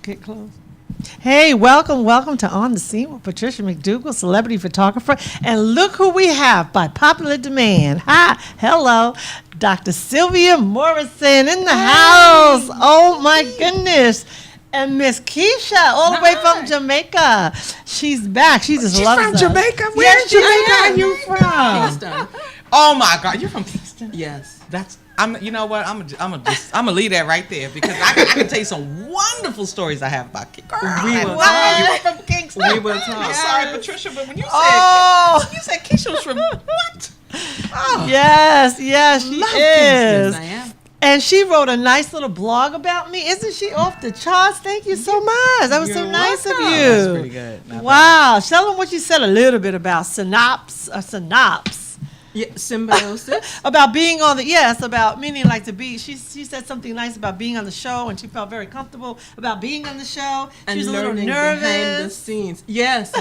get close. Hey, welcome to On the Scene with Patricia McDougall, celebrity photographer. And look who we have by popular demand. Hi, hello, Dr. Sylvia Morrison in the house. Oh, my goodness. And Miss Keisha, all the way from Jamaica. She's back. She just loves us. She's from Jamaica? Where in Jamaica are you from? Kingston. Oh my God, you're from Kingston? Yes. You know what? I'm gonna leave that right there because I can tell you some wonderful stories I have about Kingston. You were from Kingston. We will talk. I'm sorry, Patricia, but when you said Keisha was from what? Oh. Yes, she Love is. Kingston, I am. And she wrote a nice little blog about me. Isn't she off the charts? Thank you so much. That was so nice of you. That's pretty good. Not Wow. Tell them what you said a little bit about synopsis. Yeah, symbiosis. About being on about meaning like to be. She said something nice about being on the show, and she felt very comfortable about being on the show. And she was a little learning nervous. behind the scenes. Yes,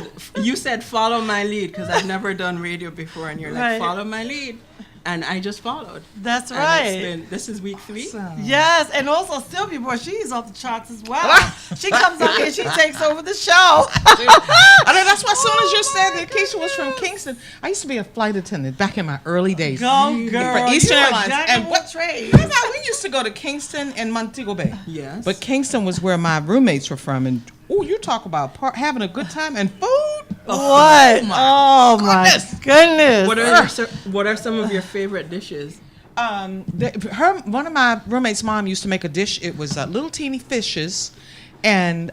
you said follow my lead because I've never done radio before, and you're Right. like follow my lead, and I just followed. That's And right. this is week 3. Yes, and also Sylvia, boy, she's off the charts as well. She comes up here, she takes over the show. I know that's why as soon as you said that Keisha was from Kingston, I used to be a flight attendant back in my early days. Go, girl. For Eastern You are Airlines. jack And of what all trades. we used to go to Kingston and Montego Bay. Yes. But Kingston was where my roommates were from. And you talk about having a good time and food. What? Oh my goodness. What are some of your favorite dishes? One of my roommates' mom used to make a dish. It was little teeny fishes, and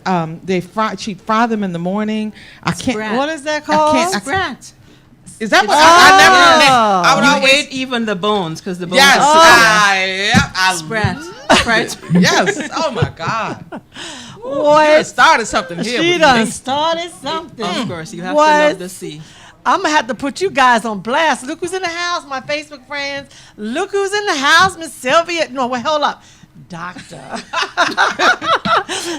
she'd fry them in the morning. Sprat. What is that called? Sprat. Is that what I never heard that? I would You always ate even the bones because the bones. yes. are Sprat. Sprat. Yes. Oh my God. What? You done started something here. She with done me. started something. Of course, you have What? to love the sea. I'm going to have to put you guys on blast. Look who's in the house, my Facebook friends. Look who's in the house, Miss Sylvia. No, wait, hold up. Doctor.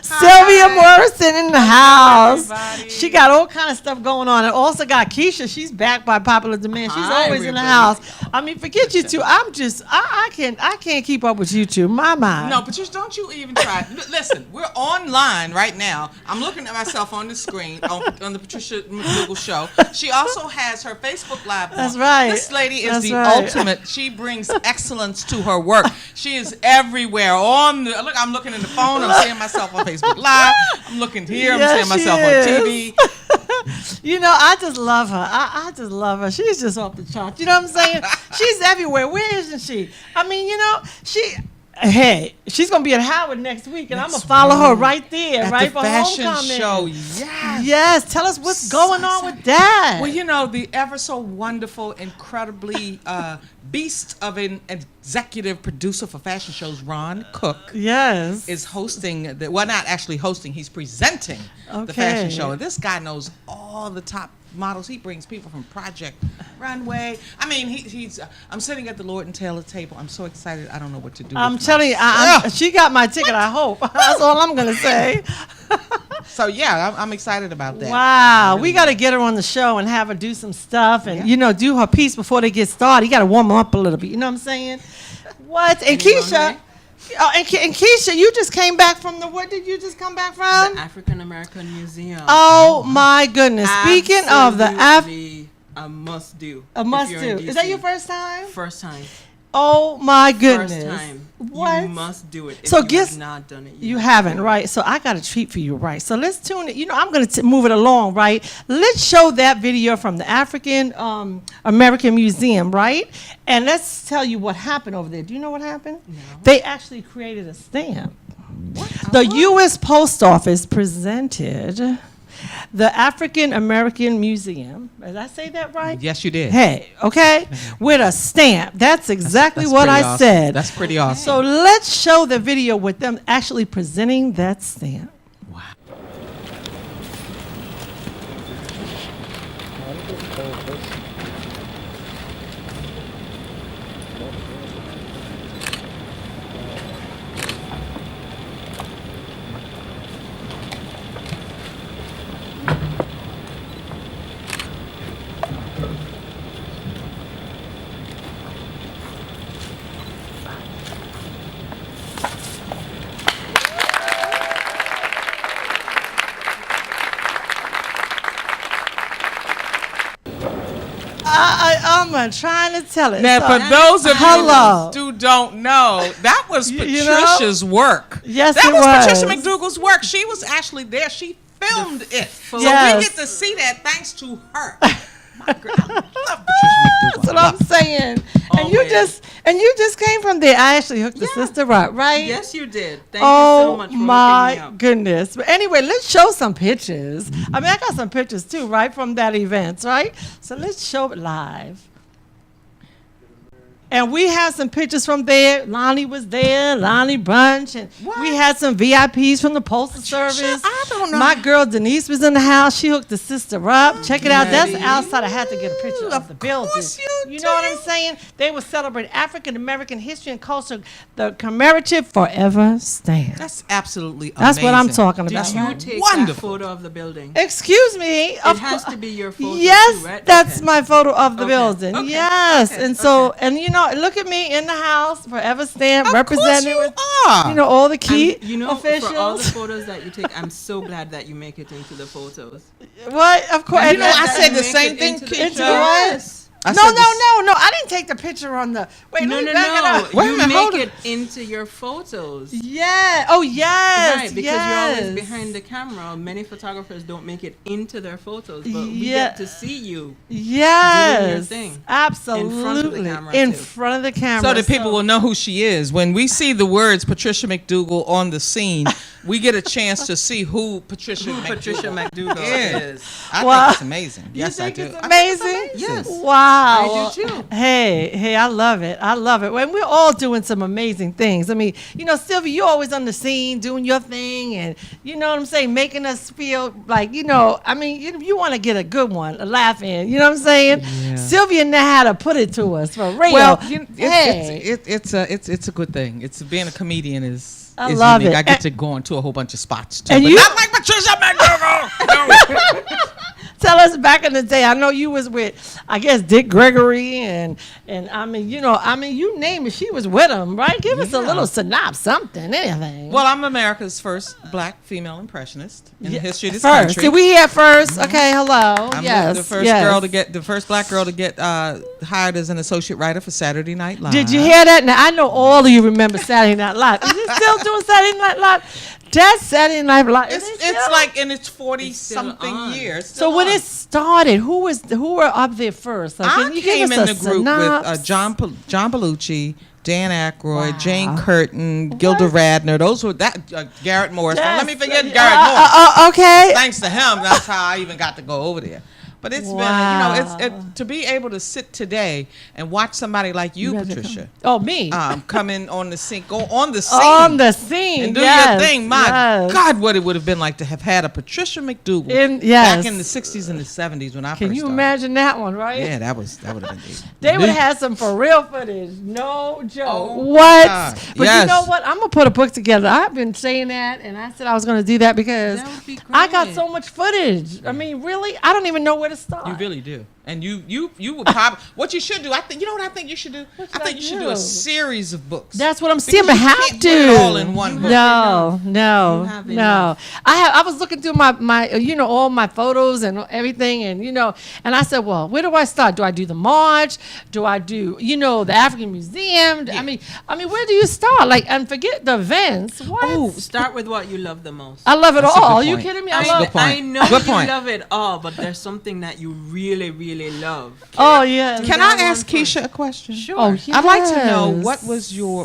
Sylvia Morrison in the house. everybody. She got all kind of stuff going on. And also got Keisha. She's back by popular demand. She's Hi, always in the everybody. house. I mean, forget you two. I can't keep up with you two. My. No, Patricia, don't you even try. Listen, we're online right now. I'm looking at myself on the screen on the Patricia McDougall show. She also has her Facebook Live on. That's right. This lady is That's the right. ultimate. She brings excellence to her work. She is everywhere. I'm looking in the phone. I'm seeing myself on Facebook Live. I'm looking here. Yes, I'm seeing myself she on is. TV. You know, I just love her. I just love her. She's just off the charts. You know what I'm saying? She's everywhere. Where isn't she? I mean, you know, she's going to be at Howard next week, and I'm going to follow her right there, At right the for fashion homecoming. show. Yes. Yes, tell us what's going on with that. Well, you know, the ever so wonderful, incredibly beast of an executive producer for fashion shows, Ron Cook, Yes. is hosting, not actually hosting, he's presenting the fashion show. And this guy knows all the top models. He brings people from Project Runway. I mean, I'm sitting at the Lord and Taylor table. I'm so excited. I don't know what to do. I'm with telling you, she got my ticket, I hope. That's all I'm going to say. So, yeah, I'm excited about that. Wow, we got to get her on the show and have her do some stuff and, you know, do her piece before they get started. You got to warm them up a little bit. You know what I'm saying? What? And Keisha, and Keisha, you just came back from what did you just come back from? The African American Museum. Oh, my goodness. Speaking of the Absolutely a must do. A must if do. you're in Is that DC. your first time? First time. Oh, my goodness. First time. What? You must do it. If So you guess- have not done it. You haven't, right? So I got a treat for you, right? So let's tune it. You know, I'm going to move it along, right? Let's show that video from the African American Museum, right? And let's tell you what happened over there. Do you know what happened? No. They actually created a stamp. The U.S. Post Office presented the African American Museum. Did I say that right? Yes, you did. Hey, okay? With a stamp. That's exactly That's what pretty I awesome. said. That's pretty awesome. So let's show the video with them actually presenting that stamp. woman trying to tell it. Now, So- for those of Hello. you who don't know, that was You know? Patricia's work. Yes, that it was was. Patricia McDougall's work. She was actually there. She filmed it. So Yes. we get to see that thanks to her. My girl, I love Patricia McDougall. That's what I'm saying. And you just came from there. I actually hooked the sister up, right? Yes, you did. Thank you so much for hooking me my up. goodness. But anyway, let's show some pictures. I mean, I got some pictures too, right, from that event, right? So let's show it live. And we have some pictures from there. Lonnie was there, Lonnie Bunch, and we had some VIPs from the Postal Service. I don't know. My girl Denise was in the house. She hooked the sister up. Check it out. That's Ready? outside. I had to get a picture of the building. course you know what I'm saying? They will celebrate African American history and culture. The commemorative forever stands. That's absolutely amazing. That's what I'm talking about. Did you take Wonderful. that photo of the building? Excuse me. It Of has cour- to be your photo Yes, too, right? that's Okay. my photo of the Okay, building. okay, Yes, okay, and so okay. and you know, look at me in the house, forever stamp, Of course representing you with are. you know all the key You know, officials. for all the photos that you take, I'm so glad that you make it into the photos. What? Of course. You and know, I that- said the Make same it thing, into Keisha. Into the what? I No, said no, this- no. I didn't take the picture on the. Wait, No, let no, me back it no. up. Wait a You minute, hold make on. it into your photos. Yeah. Oh, yes. Right, because yes. you're always behind the camera. Many photographers don't make it into their photos, but we Yeah. get to see you. Yes. doing your thing. Absolutely. In front of the camera, In too. front of the camera. So that people will know who she is. When we see the words Patricia McDougall on the scene, we get a chance to see who Patricia McDougall is. I Wow. think it's amazing. You Yes, think I do. it's I think amazing? Yes. Wow. I do too. Hey, I love it. I love it. And we're all doing some amazing things. I mean, you know, Sylvia, you're always on the scene doing your thing and, you know what I'm saying, making us feel like, you know, I mean, you want to get a good one, a laugh in. You know what I'm saying? Yeah. Sylvia know how to put it to us for real. Well, Hey. it's a good thing. It's being a comedian is. I is love unique. it. I get And- to go into a whole bunch of spots too, And but you- not like Patricia McDougall. No. Tell us back in the day. I know you was with, I guess, Dick Gregory and I mean, you name it. She was with him, right? Give us a Yeah. little synopsis, something, anything. Well, I'm America's first black female impressionist in the history of this first. country. Did we hear 1st? Okay, hello. I'm yes, the first yes. girl to get the first black girl to get hired as an associate writer for Saturday Night Live. Did you hear that? Now I know all of you remember Saturday Night Live. Is it still doing Saturday Night Live? That's Saturday Night Live. Is it It's still? like in its still 40-something on. years. So when it started, who were up there first? Like, I can you came give in us the a group with synopsis? John Belushi, Dan Aykroyd, Wow. Jane Curtin, Gilda Radner. Those were Garrett Morris. Don't let me forget Yes. Garrett Morris. Okay. Thanks to him, that's how I even got to go over there. But it's Wow. been, to be able to sit today and watch somebody like you, had to Patricia, Oh, me. come in on the scene, go on the scene. On the scene. and do yes, your thing. My yes. God, what it would have been like to have had a Patricia McDougall Yes. back in the 60s and the 70s when I Can first you started. imagine that one, right? Yeah, that would have been deep. They would have had some for real footage. No joke. Oh, What? God. But Yes. you know what? I'm going to put a book together. I've been saying that, and I said I was going to do that because That would be I got great. so much footage. I mean, really? I don't even know where to start. You really do. And you would probably, what you should do, I think, you know what I think you should do? What I should think I you should do? do a series of books. That's what I'm Because saying. But you have can't to. put it all in one book. No, You no, have no. enough. I was looking through my all my photos and everything, and and I said, well, where do I start? Do I do the march? Do I do the African Museum? Yeah. I mean, where do you start? Like, and forget the events. What? Oh, start with what you love the most. I love it That's a all. good You point. kidding me? That's I a love. good point. I know Good you point. love it all, but there's something that you really, really love. Oh yeah. Can that I ask one first. Keisha a question? Sure. Oh, I'd like to know yes.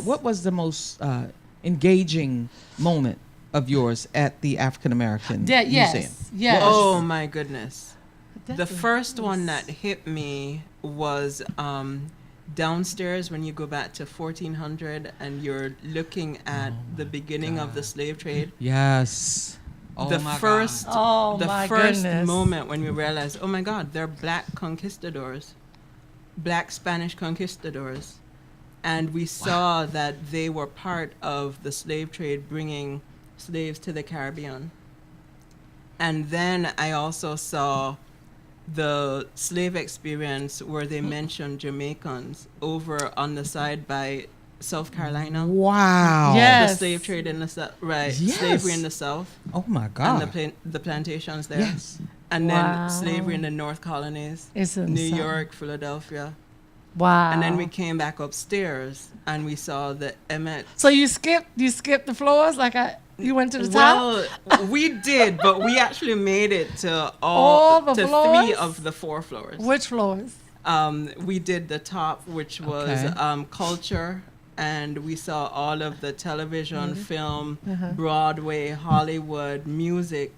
what was the most engaging moment of yours at the African American Museum? Yes. Oh my goodness. The That's first one that hit me was downstairs when you go back to 1400 and you're looking at the beginning of the slave trade. Yes. Oh the my first, God. Oh, the my first goodness. moment when we realized, oh my God, they're black conquistadors, black Spanish conquistadors. And we saw that they were part of the slave trade, bringing slaves to the Caribbean. And then I also saw the slave experience where they mentioned Jamaicans over on the side by South Carolina. Wow. Yes. The slave trade in the South, right? Yes. Slavery in the South Oh my God. and the plantations there. Yes. And Wow. then slavery in the North colonies, It's in New the South. York, Philadelphia. Wow. And then we came back upstairs and we saw the Emmett. So you skipped the floors you went to the top? Well, we did, but we actually made it to all the to floors? 3 of the 4 floors. Which floors? We did the top, which was culture, and we saw all of the television, film, Broadway, Hollywood, music.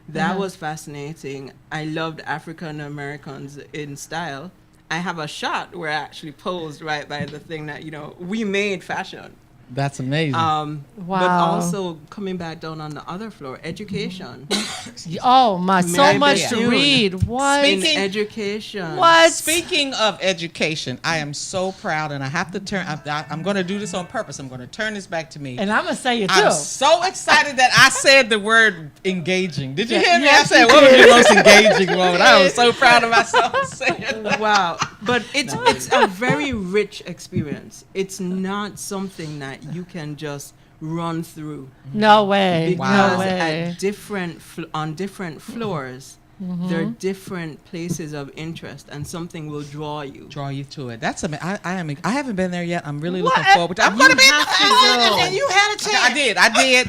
That was fascinating. I loved African Americans in style. I have a shot where I actually posed right by the thing that, we made fashion. That's amazing. Wow. But also coming back down on the other floor, education. Oh my, so much to Medhin. read. What? In education. What? Speaking of education, I am so proud, and I have to turn. I'm going to do this on purpose. I'm going to turn this back to me. And I'm going to say it too. I'm so excited that I said the word engaging. Did you hear me? Yes, I said, you what was did. your most engaging moment? I was so proud of myself saying that. Wow. But it's a very rich experience. It's not something that you can just run through. No way. Because No way. at on different floors, there are different places of interest, and something will draw you. Draw you to it. That's amazing. I haven't been there yet. I'm really What? looking forward to it. I'm going to be have to go. and you had a chance. I did. I did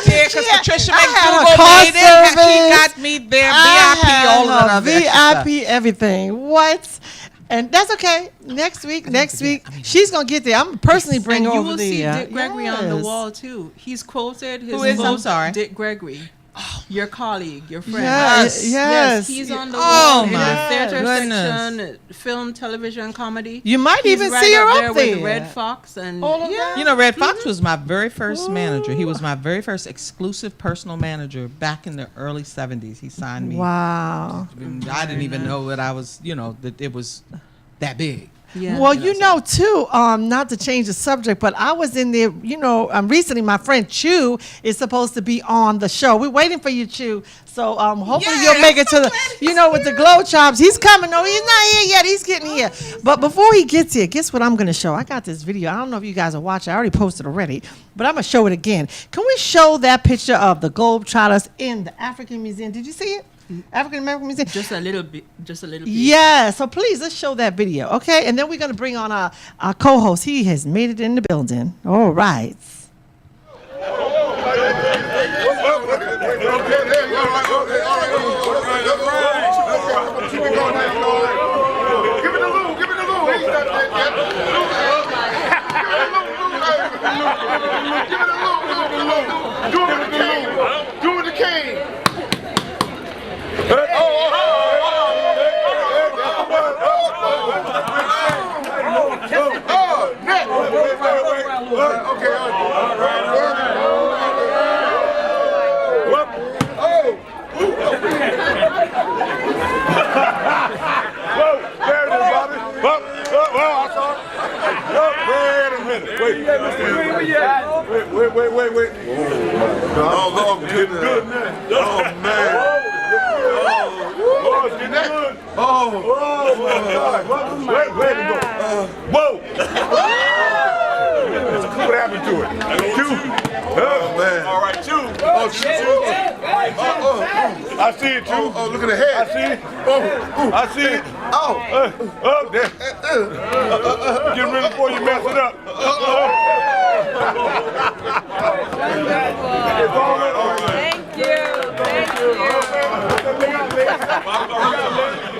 because Yeah, Patricia I had a McDougall car made it. She service. got me there. VIP, all of that other extra stuff. VIP, everything. What? And that's okay. Next week, she's gonna get there. I'm personally bring And her you over will there. see Dick Gregory on the Yes. wall too. He's quoted his Who is? I'm quote, sorry. Dick Gregory, your colleague, your friend. Yes. He's on the Oh, wall in my the theater goodness. section, film, television, comedy. You might He's even right see her up up there there. with Red Fox and All of that? You know, Red Fox was my very first manager. He was my very first exclusive personal manager back in the early 70s. He signed me. Wow. I didn't even know that I was, that it was that big. Yeah. Well, too, not to change the subject, but I was in there, recently my friend Choo is supposed to be on the show. We're waiting for you, Choo. So hopefully Yeah, you'll make it to I'm the, so glad with the Globetrotters. He's coming. No, he's not here yet. He's getting here. But before he gets here, guess what I'm going to show? I got this video. I don't know if you guys are watching. I already posted already, but I'm going to show it again. Can we show that picture of the Globetrotters in the African Museum? Did you see it? African American Museum? just a little bit. Yeah, so please, let's show that video, okay? And then we're going to bring on our co-host. He has made it in the building. All right. Do it the cane. Wait. Oh, I'm getting good now. Oh, man. Oh, it's getting good. Oh, my God. Wait to go. Whoa. What happened to it? Choo. Oh, man. All right, Choo. Oh, Choo. I see it, Choo. Oh, look at the head. I see it. Oh, I see it. Oh, there. Get ready before you mess it up. Thank you.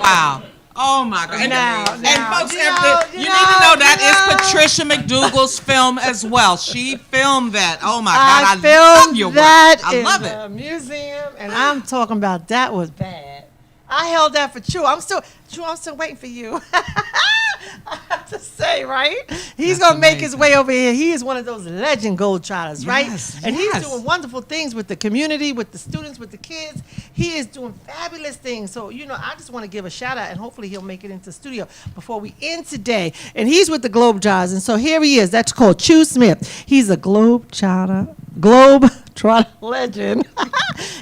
Wow. Oh my God. Now, and folks, you you know, need to know that is Patricia McDougall's film as well. She filmed that. Oh my God. I love filmed your work. that I in love the it. museum, and I'm talking about that was bad. I held that for Choo. I'm still waiting for you. I have to say, right? He's That's going to make his amazing. way over here. He is one of those legend Globetrotters, right? Yes, And yes. he's doing wonderful things with the community, with the students, with the kids. He is doing fabulous things. So, I just want to give a shout out, and hopefully he'll make it into the studio before we end today. And he's with the Globetrotters. And so here he is. That's called Choo Smith. He's a Globetrotter legend.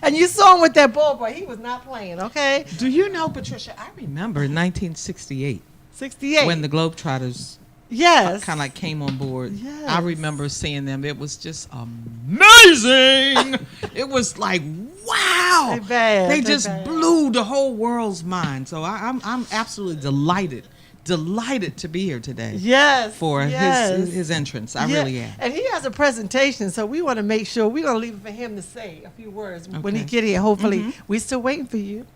And you saw him with that ball boy. He was not playing, okay? Do you know, Patricia, I remember in 1968 68. when the Globetrotters yes. kind of like came on board. Yes. I remember seeing them. It was just amazing. It was like, wow. They bad. They They just bad. blew the whole world's mind. So I'm absolutely delighted delighted to be here today. Yes. For yes. his entrance. I Yeah, really am. And he has a presentation, so we want to make sure we're going to leave it for him to say a few words when he get here. Hopefully, we're still waiting for you.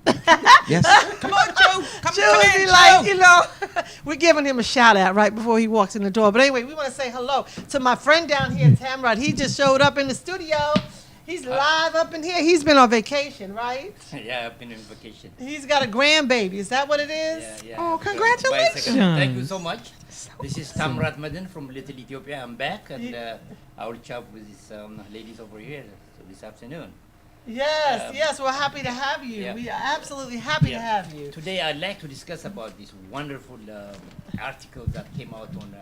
Yes. Come on, Choo. Come Choo in, would be Choo. like, you know, we're giving him a shout out right before he walks in the door. But anyway, we want to say hello to my friend down here, Tamrat. He just showed up in the studio. He's live up in here. He's been on vacation, right? Yeah, I've been on vacation. He's got a grandbaby. Is that what it is? Yeah. Oh, Bicycle. congratulations. Thank you so much. This is Tamrat Medhin from Little Ethiopia. I'm back, and I will chat with these ladies over here this afternoon. Yes, we're happy to have you. Yeah. We are absolutely happy to have you. Today, I'd like to discuss about this wonderful article that came out on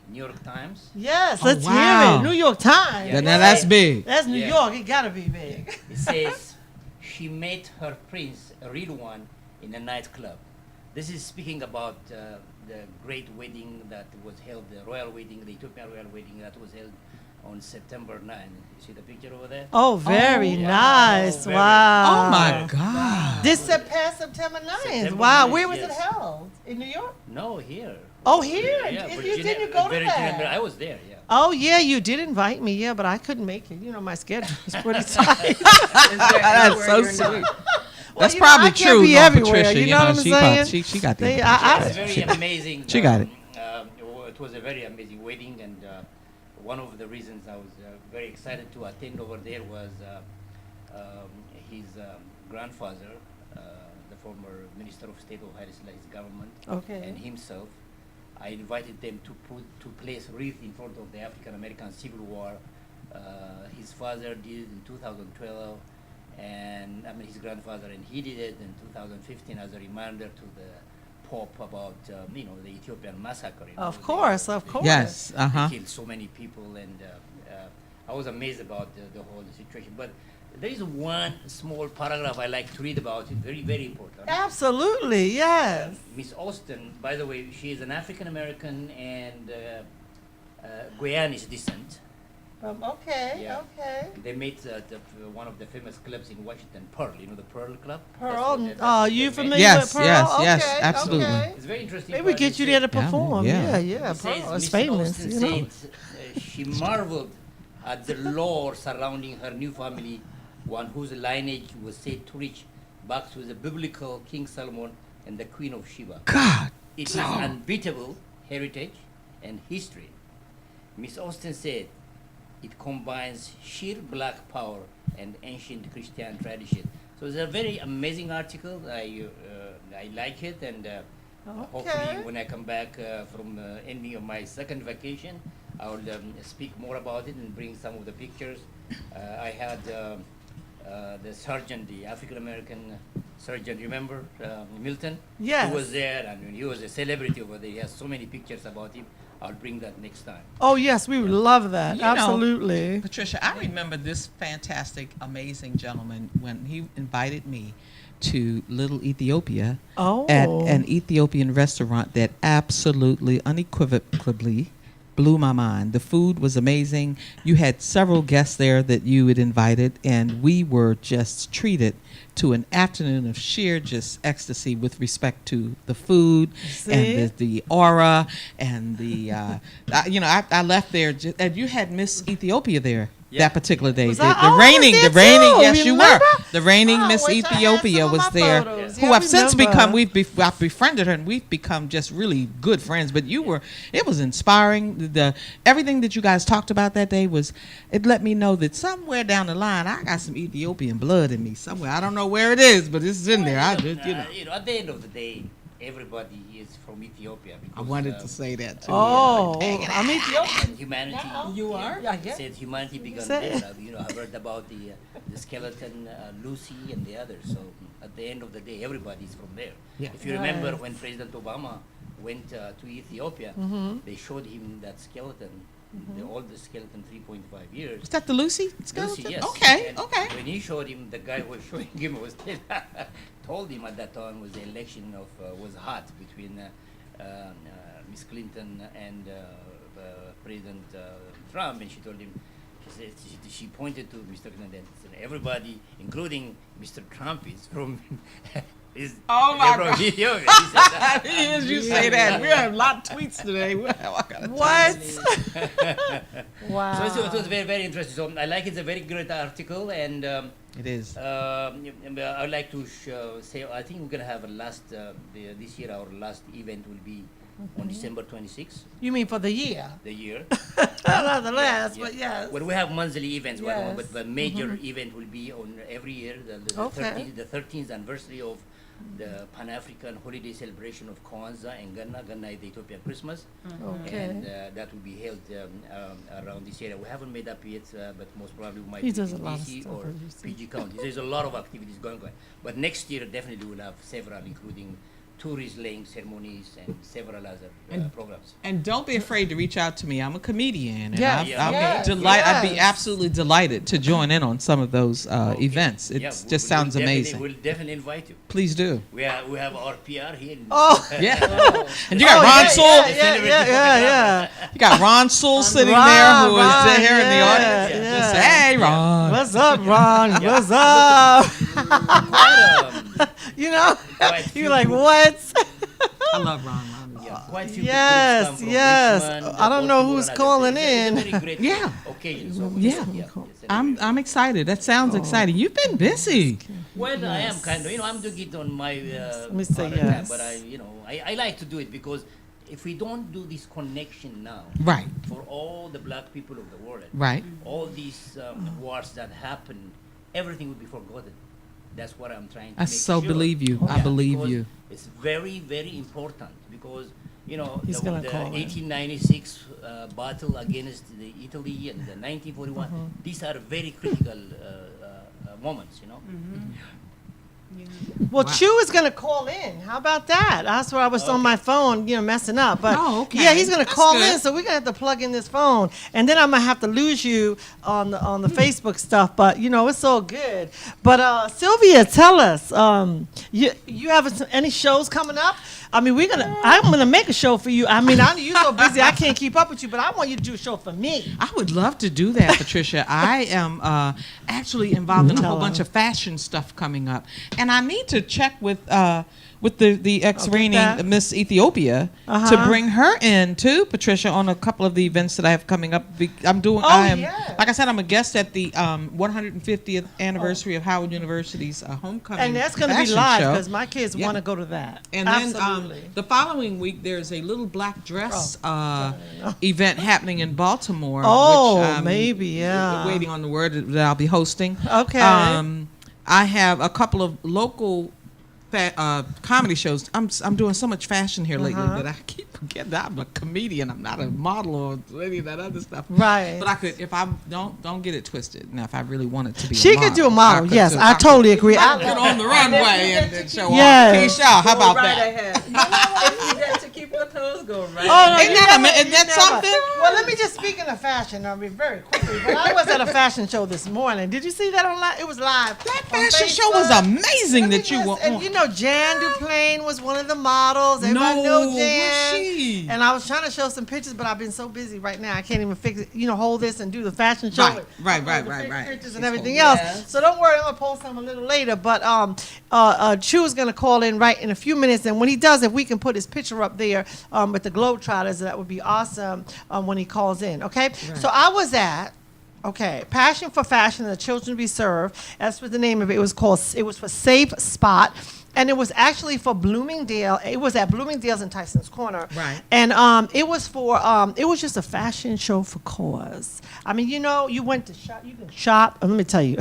New York Times. Yes, Oh, let's wow. hear it. New York Times. Yeah. Now that's big. That's New Yeah. York. It gotta be big. It says she met her prince, a real one, in a nightclub. This is speaking about the great wedding that was held, the royal wedding, the Ethiopian royal wedding that was held on September 9. You see the picture over there? Oh, very yeah. nice. Very- Wow. Oh my God. This past September 9th. September Wow. 9th, Where was it yes. held? In New York? No, here. Oh, here? Yeah, If Virginia, you didn't go to Virginia, that. I was there, yeah. Oh, yeah, you did invite me. Yeah, but I couldn't make it. You know, my schedule was pretty tight. That's so sweet. That's you know, probably I can't true, be though, everywhere, Patricia. you know what I'm saying? She got They- that. I- It's very amazing. She got it. It was a very amazing wedding, and one of the reasons I was very excited to attend over there was his grandfather, the former Minister of State of Haile Selassie's government, Okay. and himself. I invited them to place wreath in front of the African American Civil War. His father did it in 2012, and I mean his grandfather, and he did it in 2015 as a reminder to the Pope about the Ethiopian massacre. Of course, of course. Yes. They killed so many people, and I was amazed about the whole situation. But there is one small paragraph I like to read about it, very, very important. Absolutely, yes. Miss Austin, by the way, she is an African American and Guyanese descent. Okay, Yeah. okay. They met at one of the famous clubs in Washington, Pearl. You know the Pearl Club? Pearl, That's are what you they familiar met. Yes, with Pearl? yes, yes, Okay, absolutely. okay. It's very interesting. Maybe we part. get It you there to says- perform. yeah. Yeah, It says Pearl is Miss famous, Austin you know. said she marveled at the lore surrounding her new family, one whose lineage was said to reach back to the biblical King Solomon and the Queen of Sheba. God. It is unbeatable heritage and history. Miss Austin said it combines sheer black power and ancient Christian tradition. So it's a very amazing article. I like it, and hopefully when I come back from ending of my second vacation, I will speak more about it and bring some of the pictures. I had the surgeon, the African American surgeon, remember Milton? Yes. He was there, and he was a celebrity over there. He has so many pictures about him. I'll bring that next time. Oh, yes, we would love that. You know, Absolutely. Patricia, I remember this fantastic, amazing gentleman when he invited me to Little Ethiopia Oh. at an Ethiopian restaurant that absolutely, unequivocally blew my mind. The food was amazing. You had several guests there that you had invited, and we were just treated to an afternoon of sheer just ecstasy with respect to the food See? and the aura and the I left there and you had Miss Ethiopia there that particular day. Was The, I- the I was reigning, there the reigning, too, yes, you remember? were. The reigning Oh, Miss wish I had Ethiopia some of was my there, photos. who Yeah, I I've since remember. become. I've befriended her, and we've become just really good friends. But you were, it was inspiring. Everything that you guys talked about that day it let me know that somewhere down the line I got some Ethiopian blood in me somewhere. I don't know where it is, but it's in there. I just, At the end of the day, everybody is from Ethiopia. Because, I wanted to say that too. Oh, I'm Ethiopian. Humanity. You are? Yeah, yeah. Said humanity began Say it. there. I've heard about the skeleton, Lucy, and the others. So at the end of the day, everybody's from there. Yeah. If you remember Right. when President Obama went to Ethiopia, they showed him that skeleton, the oldest skeleton, 3.5 years. Is that the Lucy skeleton? Lucy, yes. Okay, And okay. When he showed him, the guy who was showing him was told him at that time was the election was hot between Miss Clinton and President Trump, and she told him, she pointed to Mr. Clinton and said, everybody, including Mr. Trump, is from Oh, my they're God. from Ethiopia. He said that. Yes, you say that. We have a lot of tweets today. What? Wow. So it was very, very interesting. So I like it's a very great article, and It is. I'd like to say I think we're gonna have a this year our last event will be on December 26th. You mean for the year? The year. Not the last, Yeah. but yes. Well, we have monthly events, Yes. but the major event will be on every year. Okay. The 13th anniversary of the Pan-African holiday celebration of Kwanzaa and Ganna. Ganna is the Ethiopian Christmas. Okay. And that will be held around this area. We haven't made up yet, but most probably we might He be does in a lot of DC stuff, or as you see. PG County. There's a lot of activities going on. But next year, definitely we'll have several, including tourist laying ceremonies and several other programs. And don't be afraid to reach out to me. I'm a comedian. And Yes, I'd be yes. absolutely delighted to join in on some of those events. It just sounds amazing. We'll definitely invite you. Please do. We have our PR here. Oh, Yeah. And you got Ron Sewell. yeah. You got Ron Sewell sitting Ron, there who is Ron, here in the yeah, audience. yeah. Just say, hey, Ron. What's up, Ron? What's up? You know, Quite you're like, what? I love Ron. Quite few Yes, people come from yes. Richmond, I don't know Baltimore, who's and calling others. It's a in. very great Yeah. occasion. So Yeah. it's I'm excited. That sounds exciting. You've been busy. Well, I am kind of, I'm doing it on my me say part of time, yes. but I like to do it because if we don't do this connection now Right. for all the black people of the world, Right. all these wars that happen, everything will be forgotten. That's what I'm trying to I make so sure. believe you. I believe because you. It's very, very important because He's the gonna call in. 1896 battle against the Italy and the 1941. These are very critical moments. Well, Wow. Choo is going to call in. How about that? That's where I was on my phone, messing up. But Oh, okay. yeah, he's going to That's call good. in, so we're going to have to plug in this phone, and then I'm going to have to lose you on the Facebook stuff. But it's all good. But Sylvia, tell us, you have any shows coming up? I mean, I'm gonna make a show for you. I mean, I know you're so busy, I can't keep up with you, but I want you to do a show for me. I would love to do that, Patricia. I am actually involved in a whole bunch of fashion stuff coming up, and I need to check with the ex-reigning Miss Ethiopia to bring her in too, Patricia, on a couple of the events that I have coming up. Like I said, I'm a guest at the 150th anniversary of Howard University's homecoming And that's gonna be fashion live show. because my kids Yeah. want to go to that. And Absolutely. then the following week, there's a little black dress event happening in Baltimore. Oh, which I'm maybe, yeah. Waiting on the word that I'll be hosting. Okay. I have a couple of local comedy shows. I'm doing so much fashion here lately that I keep forgetting that I'm a comedian. I'm not a model or any of that other stuff. Right. But I could, if I don't get it twisted. Now, if I really wanted to be, She a model, could do a model. could Yes, do- I could totally agree. Get on the runway and then show Yes. off. Keisha, how about Right that? ahead. If you get to keep your toes going right Oh, no, ahead. Isn't that something? Well, let me just speak of fashion. I mean, very quickly. But I was at a fashion show this morning. Did you see that online? It was live. That on fashion show was Facebook. amazing Let me that you just- were and on. Jan Duplain was one of the models. Everybody No, know was Jan. she? And I was trying to show some pictures, but I've been so busy right now I can't even fix it. Hold this and do the fashion show. Right, with right, all right, the right, right. Pictures and everything else. So don't worry, I'm gonna post them a little later. But Choo is gonna call in right in a few minutes, and when he does, if we can put his picture up there with the Globetrotters, that would be awesome when he calls in. Okay. So I was at. Okay, Passion for Fashion and the Children We Serve. That's what the name of it was called. It was for Safe Spot. And it was actually for Bloomingdale. It was at Bloomingdale's in Tyson's Corner. Right. And it was for, it was just a fashion show for cause. I mean, you went to shop, you can shop. Let me tell you,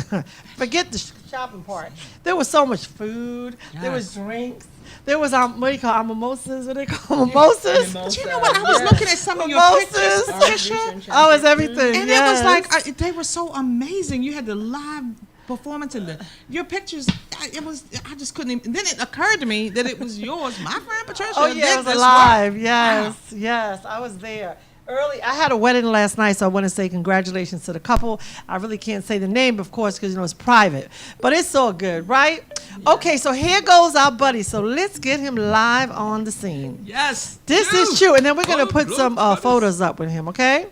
forget the shopping part. There was so much food. There was drinks. There was, what do you call mimosas? What do they call mimosas? But you know what? I was looking at some of your pictures, Patricia, Oh, it's everything. and it was like they were so amazing. You had the live performance and your pictures. I just couldn't even. And then it occurred to me that it was yours, my friend Patricia. Oh, yeah, it was alive. Yes, I was there. Early, I had a wedding last night, so I want to say congratulations to the couple. I really can't say the name, of course, because it's private, but it's all good, right? Yeah. Okay, so here goes our buddy. So let's get him live on the scene. Yes, This is Choo, and then we're gonna put some photos up with him. Okay?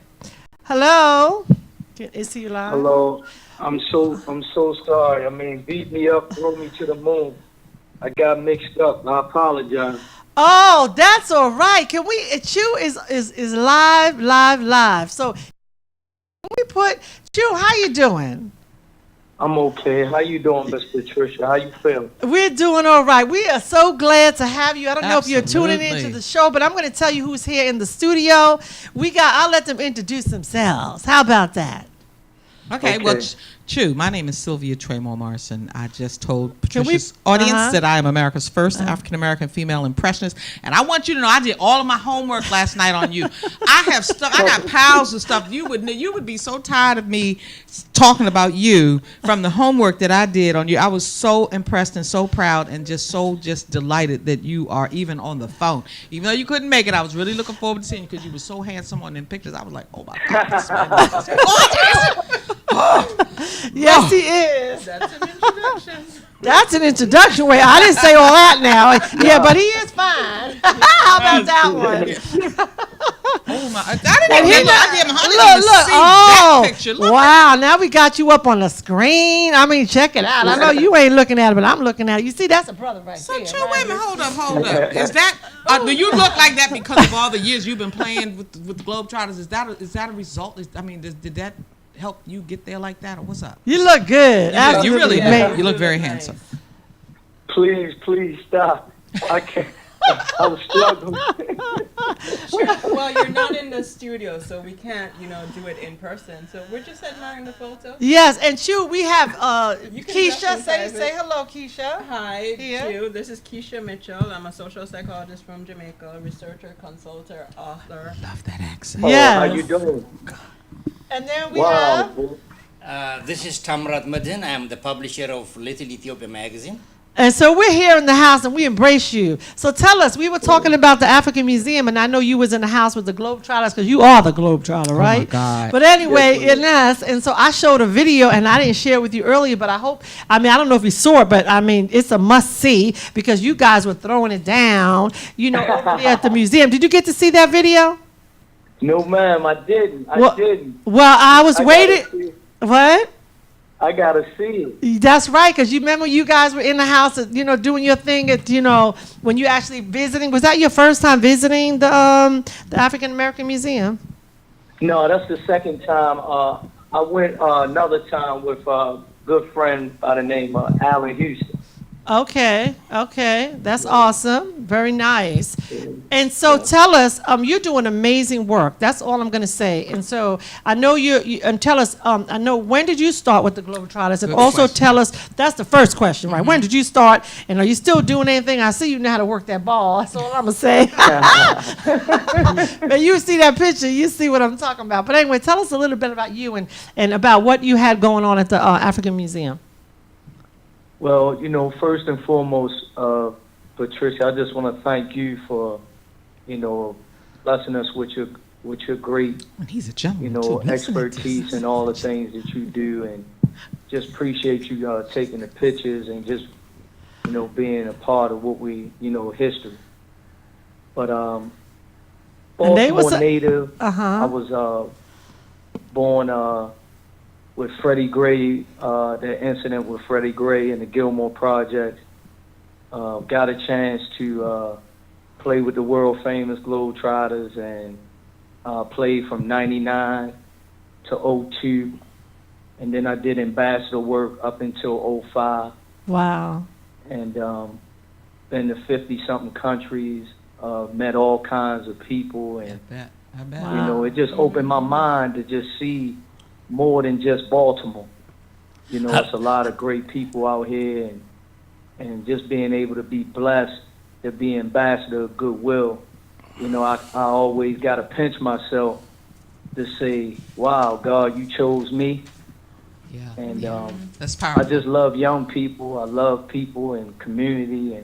Hello, is he live? Hello. I'm so sorry. I mean, beat me up, throw me to the moon. I got mixed up. I apologize. Oh, that's all right. Can we? Choo is live. So can we put Choo? How you doing? I'm okay. How you doing, Miss Patricia? How you feel? We're doing all right. We are so glad to have you. I don't know if you're tuning Absolutely. into the show, but I'm going to tell you who's here in the studio. I'll let them introduce themselves. How about that? Okay, well, Okay. Choo, my name is Sylvia Traymore Morrison. I just told Can we- Patricia's audience uh-huh. that I am America's first African-American female impressionist. And I want you to know I did all of my homework last night on you. I have stuff, I got piles of stuff. You would be so tired of me talking about you from the homework that I did on you. I was so impressed and so proud and just delighted that you are even on the phone. Even though you couldn't make it, I was really looking forward to seeing you because you were so handsome on them pictures. I was like, oh my God, this man is gorgeous. Yes, he is. That's an introduction. That's an introduction. Wait, I didn't say all that now. Yeah, but he is fine. How about that one? Oh my! I didn't And even he look. I didn't even look. see Oh, that picture. Look. wow! Now we got you up on the screen. I mean, check it out. I know you ain't looking at it, but I'm looking at it. You see, that's a brother right So, there. Choo, right? wait a minute. Hold up. Is that? Do you look like that because of all the years you've been playing with the Globetrotters? Is that a result? Did that help you get there like that, or what's up? You look good. You really do. Absolutely. You look very Nice. handsome. Please stop. I can't. I was struggling. Well, you're not in the studio, so we can't, do it in person. So we're just admiring the photo. Yes, and Choo, we have You can Keisha. drop Say inside it. hello, Keisha. Hi, Here. Choo. This is Keisha Mitchell. I'm a social psychologist from Jamaica, researcher, consultant, author. Love that accent. Yes. How you doing? And then we Wow. have. This is Tamrat Medhin. I am the publisher of Little Ethiopia magazine. And so we're here in the house and we embrace you. So tell us, we were talking about the African Museum and I know you was in the house with the Globetrotters because you are the Globetrotter, right? Oh my God. But anyway, and so I showed a video and I didn't share it with you earlier, but I don't know if you saw it, but it's a must see because you guys were throwing it down, over there at the museum. Did you get to see that video? No, ma'am, I didn't. Well- I didn't. Well, I was I gotta waiting. see it. What? I gotta see it. That's right, because you remember you guys were in the house, doing your thing at, when you actually visiting. Was that your first time visiting the African American Museum? No, that's the second time. I went another time with a good friend by the name of Alan Houston. Okay, that's awesome. Very nice. And so tell us, you're doing amazing work. That's all I'm going to say. And so I know and tell us, I know, when did you start with the Globetrotters? And Good also question. tell us, that's the first question, right? When did you start? And are you still doing anything? I see you know how to work that ball. That's all I'm going to say. But you see that picture, you see what I'm talking about. But anyway, tell us a little bit about you and about what you had going on at the African Museum. Well, first and foremost, Patricia, I just want to thank you for, blessing us with your great, And he's a gentleman too. Listen to expertise this. and all the things that you do, and just appreciate you taking the pictures and just, being a part of what we, history. But And they was Baltimore native. Uh-huh. I was born with Freddie Gray, the incident with Freddie Gray and the Gilmore Project. Got a chance to play with the world famous Globetrotters and played from 99 to 02. And then I did ambassador work up until 05. Wow. And been to 50-something countries, met all kinds of people. And, I bet. Wow. it just opened my mind to just see more than just Baltimore. It's a lot of great people out here, and just being able to be blessed to be ambassador of goodwill. I always got to pinch myself to say, wow, God, you chose me. Yeah. And That's I powerful. just love young people. I love people and community,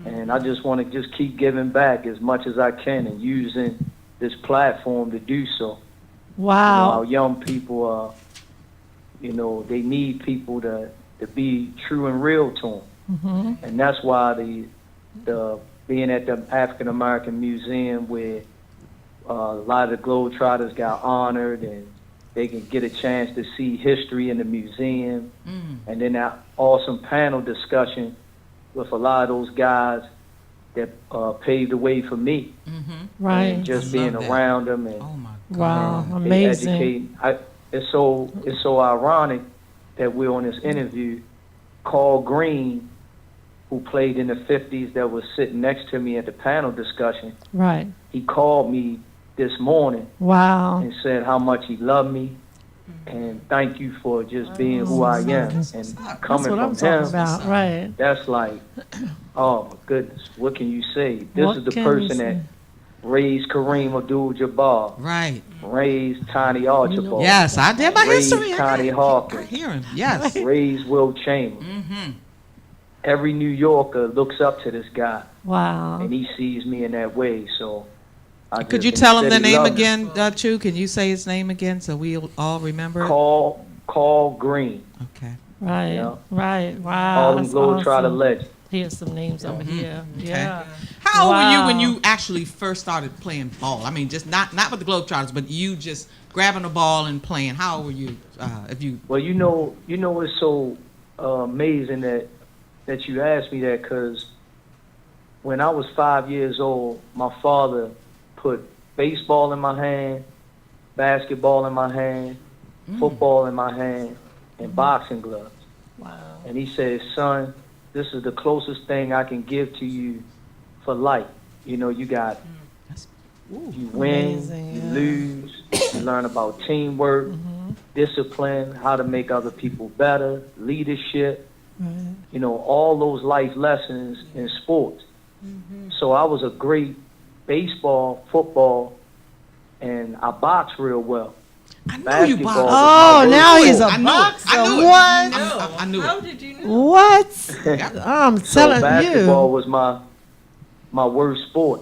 and I just want to just keep giving back as much as I can and using this platform to do so. Wow. Our young people, they need people to be true and real to them. And that's why the being at the African American Museum where a lot of the Globetrotters got honored and they can get a chance to see history in the museum. And then that awesome panel discussion with a lot of those guys that paved the way for me. Right. And just I being love that. around them and Oh my God. Wow. they Amazing. educate. It's so ironic that we're on this interview. Carl Green, who played in the 50s, that was sitting next to me at the panel discussion, Right. he called me this morning Wow. and said how much he loved me and thank you for just being who I am. And That's coming what I'm from talking him, about. Right. that's like, oh my goodness, what can you say? This What is the can you person say? that raised Kareem Abdul-Jabbar, Right. raised Tiny Archibald, Yes, I did my raised history. Connie I Hawkins, hear him. Yes. raised Will Chambers. Every New Yorker looks up to this guy, Wow. and he sees me in that way. So, Could you tell him the name again, Choo? Can you say his name again so we'll all remember it? Carl Green. Okay. Right. Yeah. Right. Wow. Harlem That's Globetrotter awesome. legend. Here's some names over here. Yeah. How old were you when Wow. you actually first started playing ball? I mean, just not with the Globetrotters, but you just grabbing a ball and playing. How old were you? If you Well, you know, it's so amazing that you asked me that, because when I was 5 years old, my father put baseball in my hand, basketball in my hand, football in my hand, and boxing gloves. Wow. And he said, son, this is the closest thing I can give to you for life. You know, you got, you win, Amazing, you yeah. lose, you learn about teamwork, discipline, how to make other people better, leadership, Right. you know, all those life lessons in sports. So I was a great baseball, football, and I boxed real well. I knew you Basketball. boxed. Oh, my now worst he's a I knew it. boxer. I knew it. What? I knew How it. did you know? What? I'm So telling basketball you. was my worst sport.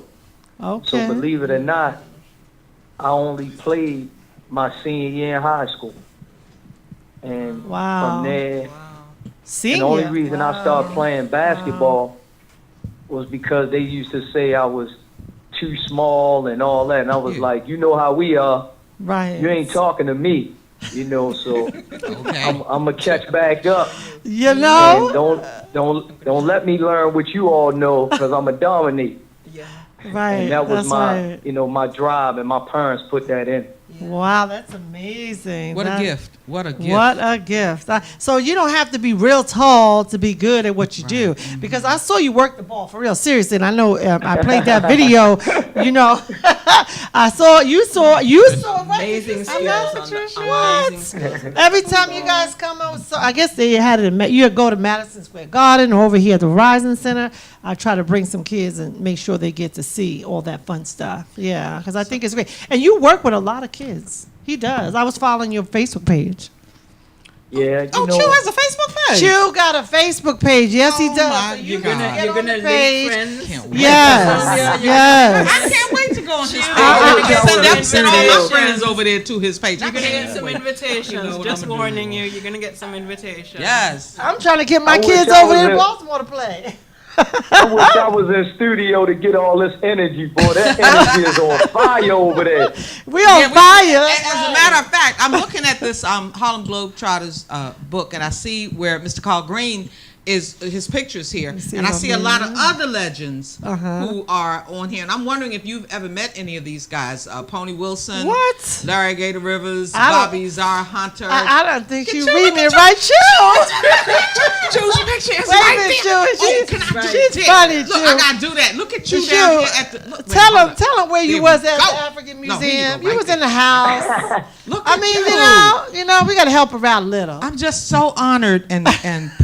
Okay. So believe it or not, I only played my senior year in high school. And Wow. from there, Senior. and the only reason I started playing basketball was because they used to say I was too small and all that. And I was like, you know how we are. Right. You ain't talking to me, you know, so Okay. I'm going to catch back up. You And know? don't let me learn what you all know, because I'm a dominate. Right. And that was That's my, right. you know, my drive, and my parents put that in. Wow, that's amazing. What a That- gift. What a gift. What a gift. So you don't have to be real tall to be good at what you do. Because I saw you work the ball for real, seriously. And I know I played that video, you know. You saw Amazing I know, skills on Patricia. the What? amazing skills. Every time you guys come on, so I guess they had it. You go to Madison Square Garden or over here at the Verizon Center. I try to bring some kids and make sure they get to see all that fun stuff. Yeah, because I think it's great. And you work with a lot of kids. He does. I was following your Facebook page. Yeah, you Oh, know. Choo has a Facebook page. Choo got a Facebook page. Yes, he Oh, does. my So you God. can get You're on gonna the link page. friends. Can't wait. Yes, yes. I can't wait to go on his page. I- I'm gonna I- send all my I- friends over there to his page. You're gonna get some wait. invitations. You know what Just I'm gonna warning do. you, you're gonna get some invitations. Yes. I'm trying to get my I wish kids I over there in was Baltimore to play. I wish I was in studio to get all this energy, boy. That energy is on fire over there. We on Yeah, fire. As a matter of fact, I'm looking at this Harlem Globetrotters book, and I see where Mr. Carl Green is his pictures here, see and I it see a on lot there. of other legends Uh-huh. who are on here, and I'm wondering if you've ever met any of these guys. Pony Wilson, What? Larry Gator Rivers, I don't- Bobby Czar Hunter. I don't think Get you you- reading it get right, Choo. Choo's picture is Wait a right minute, there. Choo. Oh, can I She's do funny, it? Look, Choo. I gotta do that. Look at you Choo, down here at the. Look, wait, Tell hold him, up. tell him where you There was we at go. the African No, here you Museum. go, You right was in there. the house. Look I at mean, you. you know, we got to help her out a little. I'm just so honored and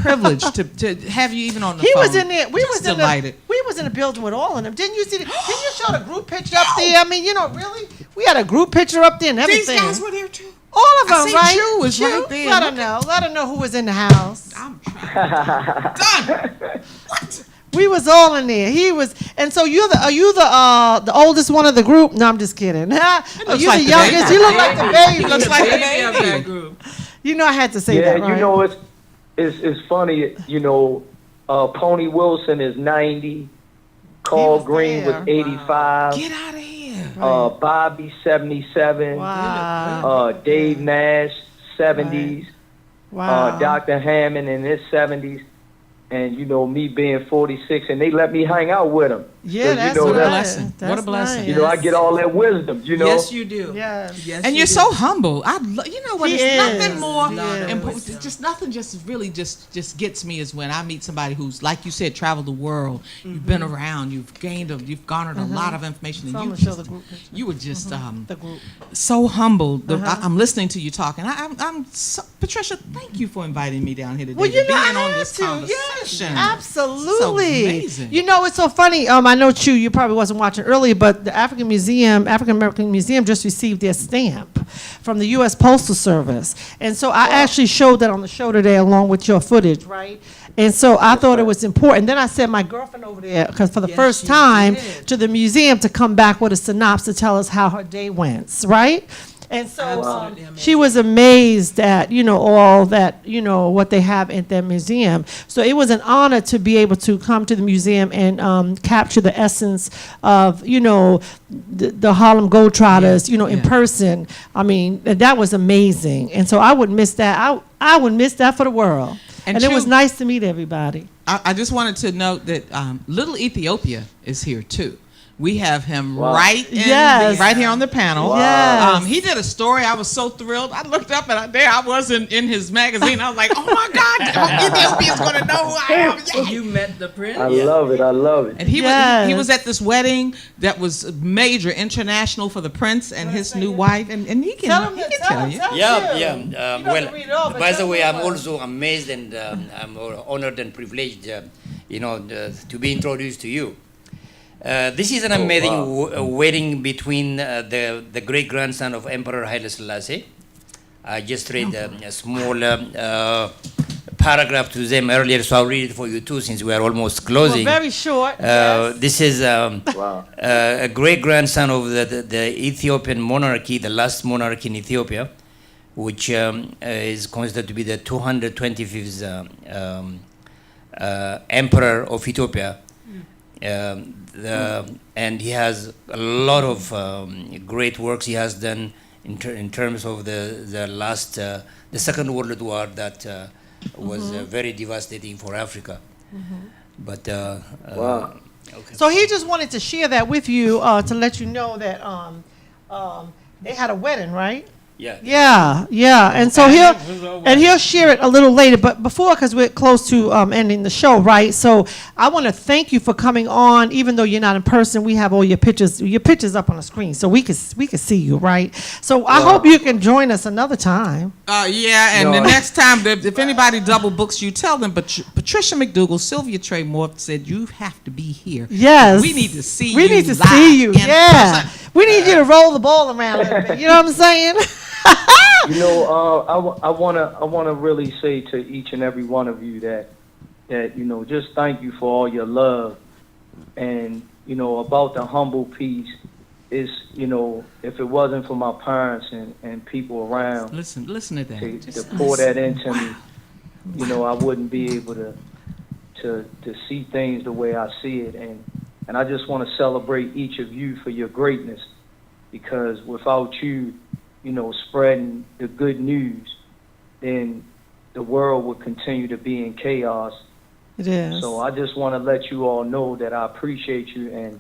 privileged to have you even on the He phone. was in there. We Just was in delighted. we was in the building with all of them. Didn't you see? Didn't you show the group picture up there? I mean, you know, really, we had a group picture up there and These everything. guys were there too. All of I them, see right? Choo was right there. Let her know. Let her know who was in the house. I'm trying. Done. What? We was all in there. He was, and so are you the oldest one of the group? No, I'm just kidding. Are looks you like the the youngest? baby. You look like the baby. Looks like the Baby of baby. that group. You know, I had to say Yeah, that, right? you know, it's funny, you know, Pony Wilson is 90, Carl was Green there. was 85, Get out of here. Bobby 77, Wow. Dave Nash 70s, Wow. Dr. Hammond in his 70s. And, you know, me being 46, and they let me hang out with them. Yeah, that's you know, what a nice. blessing. That's What a blessing. nice. You know, I get all that wisdom, you know. Yes, you do. Yes. Yes, And you you're do. so humble. You know what? He It's is. nothing more. He is. It's just nothing. Just really just gets me is when I meet somebody who's, like you said, traveled the world. You've been around. You've you've garnered a lot of information. So I'm And gonna show the group picture. you were just The group. so humble. I'm listening to you talking. I'm so, Patricia. Thank you for inviting me down here today. Well, you to know, being I on had this to. conversation. Yes, absolutely. So amazing. You know, it's so funny. I know, Choo, you probably wasn't watching earlier, but the African American Museum just received their stamp from the U.S. Postal Service. And so I actually showed that on the show today along with your footage, right? And so I thought it was important. Then I sent my girlfriend over there, because for the Yes, first she time, did. to the museum to come back with a synopsis to tell us how her day went, right? And so Absolutely she amazing. was amazed at, you know, all that, you know, what they have at their museum. So it was an honor to be able to come to the museum and capture the essence of, you know, the Harlem Globetrotters, you know, in person. I mean, that was amazing. And so I would miss that. I would miss that for the world. And it was Choo, nice to meet everybody. I just wanted to note that Little Ethiopia is here too. We have him Wow. right in Yes. right here on the panel. Wow. Yes. He did a story. I was so thrilled. I looked up and there I was in his magazine. I was like, oh my God, Ethiopia's going to know who I am. Yeah. You met the prince? I love it. I love it. And he Yes. was at this wedding that was major, international, for the prince and his new wife. And he can, Tell him he that- can tell tell him, you. tell him. Yeah, You yeah. don't have to Well, read it all, but by tell the way, me I'm about it. also amazed and I'm honored and privileged, to be introduced to you. This is an amazing wedding between the great grandson of Emperor Haile Selassie. I just read a small paragraph to them earlier, so I'll read it for you too, since we are almost Well, closing. very short. Yes. This is Wow. a great grandson of the Ethiopian monarchy, the last monarchy in Ethiopia, which is considered to be the 225th emperor of Ethiopia. And he has a lot of great works he has done in terms of the last the Second World War that was very devastating for Africa. But Wow. okay. So he just wanted to share that with you to let you know that they had a wedding, right? Yeah. Yeah. And so he'll share it a little later. But before, because we're close to ending the show, right? So I want to thank you for coming on. Even though you're not in person, we have all your pictures up on the screen, so we can see you, right? So I hope you can join us another time. Yeah, and No. the next time, if anybody double books you, tell them. But Patricia McDougall, Sylvia Traymore said you have to be here. Yes. We need to see We you. need to live see you. in Yeah. person. We need you to roll the ball around a little bit. You know what I'm saying? You know, I wanna really say to each and every one of you that you know, just thank you for all your love, and you know, about the humble piece is, you know, if it wasn't for my parents and people around Listen to that. to pour that into me, you know, I wouldn't be able to see things the way I see it, and I just want to celebrate each of you for your greatness, because without you, you know, spreading the good news, then the world would continue to be in chaos. It is. So I just want to let you all know that I appreciate you,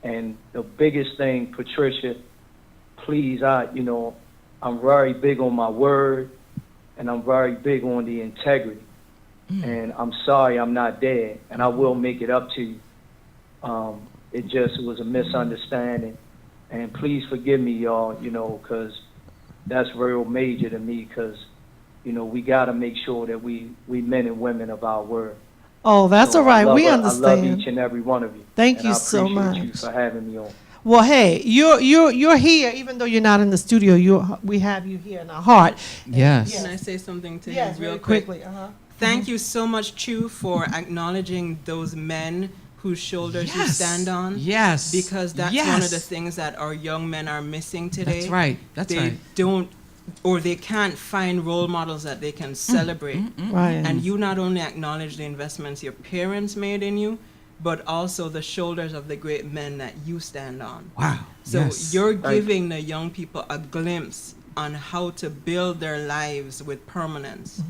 and the biggest thing, Patricia, please, I'm very big on my word, and I'm very big on the integrity. And I'm sorry I'm not there, and I will make it up to you. It just was a misunderstanding, and please forgive me, y'all, you know, because that's real major to me, because, you know, we got to make sure that we men and women of our word. Oh, that's So all right. We I love understand. each and every one of you. Thank and you I so appreciate you much. for having me on. Well, hey, you're here, even though you're not in the studio. We have you here in our heart. Yes. Can I say something to Yes, him real very quick? quickly. Thank you so much, Choo, for acknowledging those men whose shoulders you Yes. stand on. Yes. Because that's Yes. one of the things that our young men are missing today. That's right. That's they right. don't, or they can't find role models that they can celebrate. Right. And you not only acknowledge the investments your parents made in you, but also the shoulders of the great men that you stand on. Wow. So Yes. you're giving the young people a glimpse on how to build their lives with permanence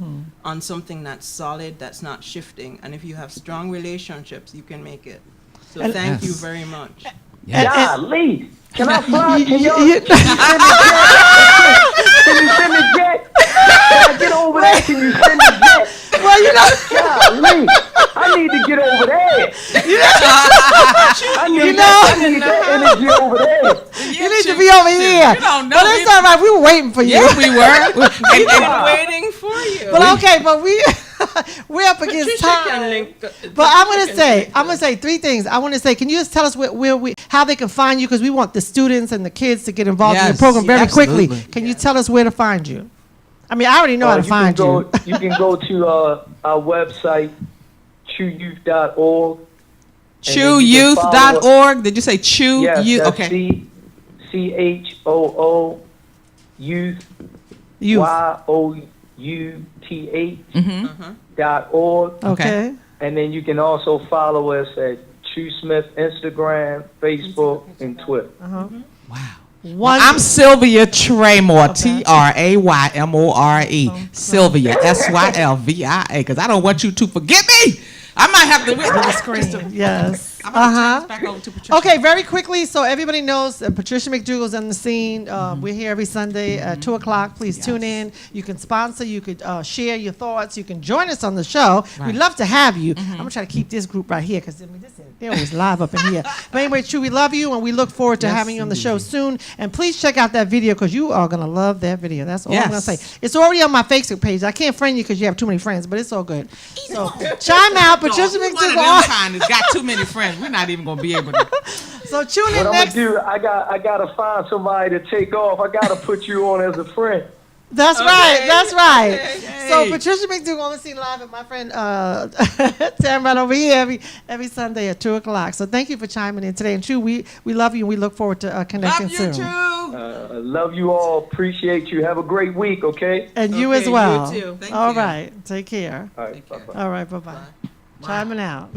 on something that's solid, that's not shifting. And if you have strong relationships, you can make it. So And- thank you very much. Golly. Can I fly? Can You- y'all you- can you send the jet? Can I get over there? Can you send the jet? Well, you know, Golly. I need to get over there. I need that energy over there. you need to be over here. You don't know. But it's all right. We were waiting for you. Yeah, we were. We've been waiting for you. But okay, but we're up against Patricia can time. link. But I'm gonna say three things. I want to say, can you just tell us how they can find you? Because we want the students and the kids to get involved in the Yes, program very quickly. absolutely. Can you tell us where to find you? I mean, I already know how to find you. You can go to our website, chouyouth.org. Chouyouth.org. Did you say Choo? Yes, You that's okay? CHOO youth. You. YOUTH .org. Okay. And then you can also follow us at Choo Smith Instagram, Facebook, and Twitter. One. I'm Sylvia Traymore, Traymore. Sylvia, Sylvia, because I don't want you to forget me. I might have to screen. Yes. I'm going to turn this back over to Patricia. Okay, very quickly, so everybody knows Patricia McDougall's on the scene. We're here every Sunday at 2 o'clock. Please tune in. You can sponsor. You could share your thoughts. You can join us on the show. We'd love to have you. I'm going to try to keep this group right here because they're always live up in here. But anyway, Choo, we love you, and we look forward to having you on the show soon. And please check out that video because you are going to love that video. That's all I'm going to say. It's already on my Facebook page. I can't friend you because you have too many friends, but it's all good. So chime out. Patricia One of them McDougall. kind has got too many friends. We're not even going to be able to. So tune in What I'm next. gonna do, I gotta find somebody to take off. I gotta put you on as a friend. That's right. That's right. Okay. So Patricia McDougall on the scene live with my friend Tamrat over here every Sunday at 2 o'clock. So thank you for chiming in today. And Choo, we love you and we look forward to connecting Love you, soon. Choo. Love you all. Appreciate you. Have a great week. Okay. And you Okay, as well. you too. Thank All you. right. Take care. All right. Bye bye. All right. Bye-bye. Chiming out.